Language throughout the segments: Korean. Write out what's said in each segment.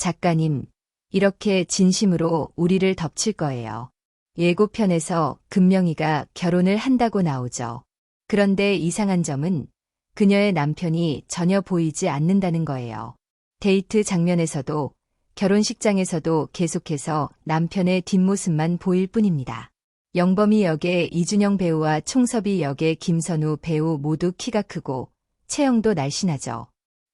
작가님, 이렇게 진심으로 우리를 덮칠 거예요. 예고편에서 금명이가 결혼을 한다고 나오죠. 그런데 이상한 점은 그녀의 남편이 전혀 보이지 않는다는 거예요. 데이트 장면에서도 결혼식장에서도 계속해서 남편의 뒷모습만 보일 뿐입니다. 영범이 역의 이준영 배우와 총섭이 역의 김선우 배우 모두 키가 크고 체형도 날씬하죠.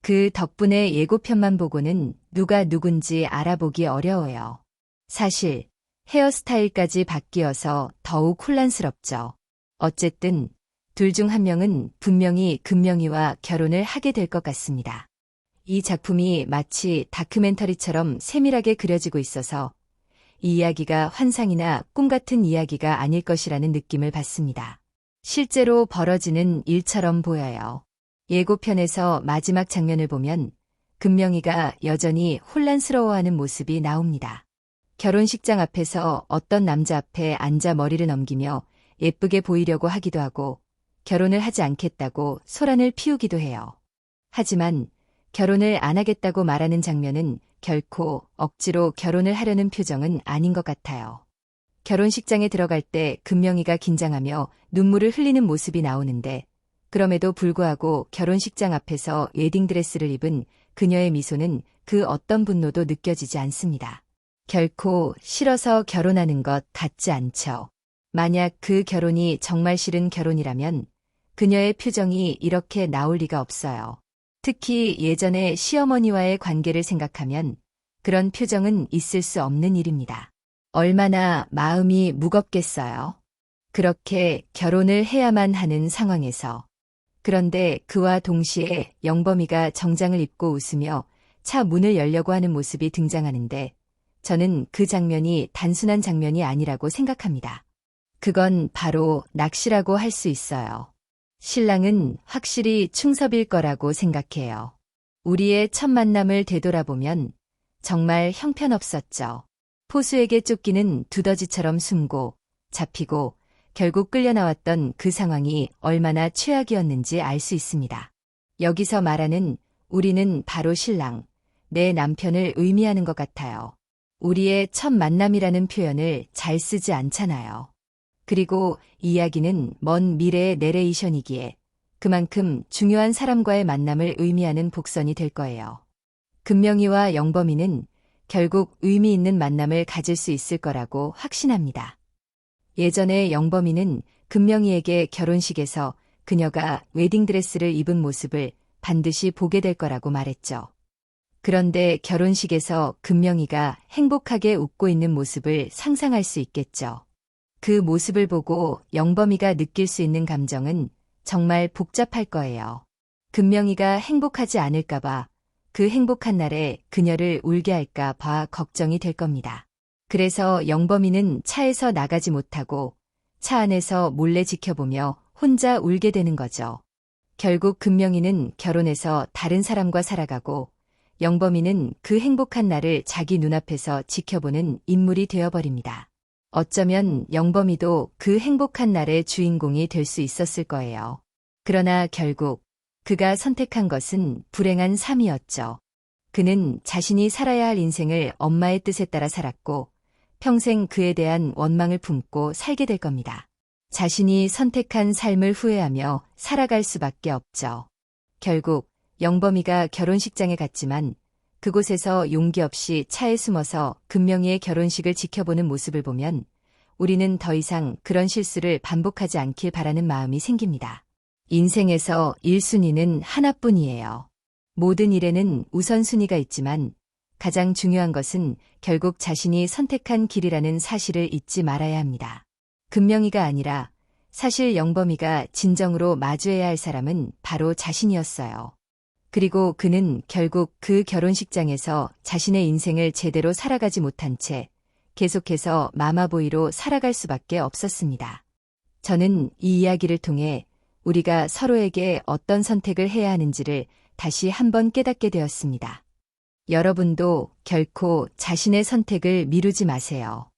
그 덕분에 예고편만 보고는 누가 누군지 알아보기 어려워요. 사실 헤어스타일까지 바뀌어서 더욱 혼란스럽죠. 어쨌든 둘 중 한 명은 분명히 금명이와 결혼을 하게 될 것 같습니다. 이 작품이 마치 다큐멘터리처럼 세밀하게 그려지고 있어서 이 이야기가 환상이나 꿈 같은 이야기가 아닐 것이라는 느낌을 받습니다. 실제로 벌어지는 일처럼 보여요. 예고편에서 마지막 장면을 보면 금명이가 여전히 혼란스러워하는 모습이 나옵니다. 결혼식장 앞에서 어떤 남자 앞에 앉아 머리를 넘기며 예쁘게 보이려고 하기도 하고 결혼을 하지 않겠다고 소란을 피우기도 해요. 하지만 결혼을 안 하겠다고 말하는 장면은 결코 억지로 결혼을 하려는 표정은 아닌 것 같아요. 결혼식장에 들어갈 때 금명이가 긴장하며 눈물을 흘리는 모습이 나오는데 그럼에도 불구하고 결혼식장 앞에서 웨딩드레스를 입은 그녀의 미소는 그 어떤 분노도 느껴지지 않습니다. 결코 싫어서 결혼하는 것 같지 않죠. 만약 그 결혼이 정말 싫은 결혼이라면 그녀의 표정이 이렇게 나올 리가 없어요. 특히 예전에 시어머니와의 관계를 생각하면 그런 표정은 있을 수 없는 일입니다. 얼마나 마음이 무겁겠어요. 그렇게 결혼을 해야만 하는 상황에서. 그런데 그와 동시에 영범이가 정장을 입고 웃으며 차 문을 열려고 하는 모습이 등장하는데 저는 그 장면이 단순한 장면이 아니라고 생각합니다. 그건 바로 낚시라고 할 수 있어요. 신랑은 확실히 충섭일 거라고 생각해요. 우리의 첫 만남을 되돌아보면 정말 형편없었죠. 포수에게 쫓기는 두더지처럼 숨고 잡히고 결국 끌려나왔던 그 상황이 얼마나 최악이었는지 알 수 있습니다. 여기서 말하는 우리는 바로 신랑, 내 남편을 의미하는 것 같아요. 우리의 첫 만남이라는 표현을 잘 쓰지 않잖아요. 그리고 이야기는 먼 미래의 내레이션이기에 그만큼 중요한 사람과의 만남을 의미하는 복선이 될 거예요. 금명이와 영범이는 결국 의미 있는 만남을 가질 수 있을 거라고 확신합니다. 예전에 영범이는 금명이에게 결혼식에서 그녀가 웨딩드레스를 입은 모습을 반드시 보게 될 거라고 말했죠. 그런데 결혼식에서 금명이가 행복하게 웃고 있는 모습을 상상할 수 있겠죠. 그 모습을 보고 영범이가 느낄 수 있는 감정은 정말 복잡할 거예요. 금명이가 행복하지 않을까봐 그 행복한 날에 그녀를 울게 할까봐 걱정이 될 겁니다. 그래서 영범이는 차에서 나가지 못하고 차 안에서 몰래 지켜보며 혼자 울게 되는 거죠. 결국 금명이는 결혼해서 다른 사람과 살아가고 영범이는 그 행복한 날을 자기 눈앞에서 지켜보는 인물이 되어버립니다. 어쩌면 영범이도 그 행복한 날의 주인공이 될 수 있었을 거예요. 그러나 결국 그가 선택한 것은 불행한 삶이었죠. 그는 자신이 살아야 할 인생을 엄마의 뜻에 따라 살았고 평생 그에 대한 원망을 품고 살게 될 겁니다. 자신이 선택한 삶을 후회하며 살아갈 수밖에 없죠. 결국 영범이가 결혼식장에 갔지만 그곳에서 용기 없이 차에 숨어서 금명이의 결혼식을 지켜보는 모습을 보면 우리는 더 이상 그런 실수를 반복하지 않길 바라는 마음이 생깁니다. 인생에서 1순위는 하나뿐이에요. 모든 일에는 우선순위가 있지만 가장 중요한 것은 결국 자신이 선택한 길이라는 사실을 잊지 말아야 합니다. 금명이가 아니라 사실 영범이가 진정으로 마주해야 할 사람은 바로 자신이었어요. 그리고 그는 결국 그 결혼식장에서 자신의 인생을 제대로 살아가지 못한 채 계속해서 마마보이로 살아갈 수밖에 없었습니다. 저는 이 이야기를 통해 우리가 서로에게 어떤 선택을 해야 하는지를 다시 한번 깨닫게 되었습니다. 여러분도 결코 자신의 선택을 미루지 마세요.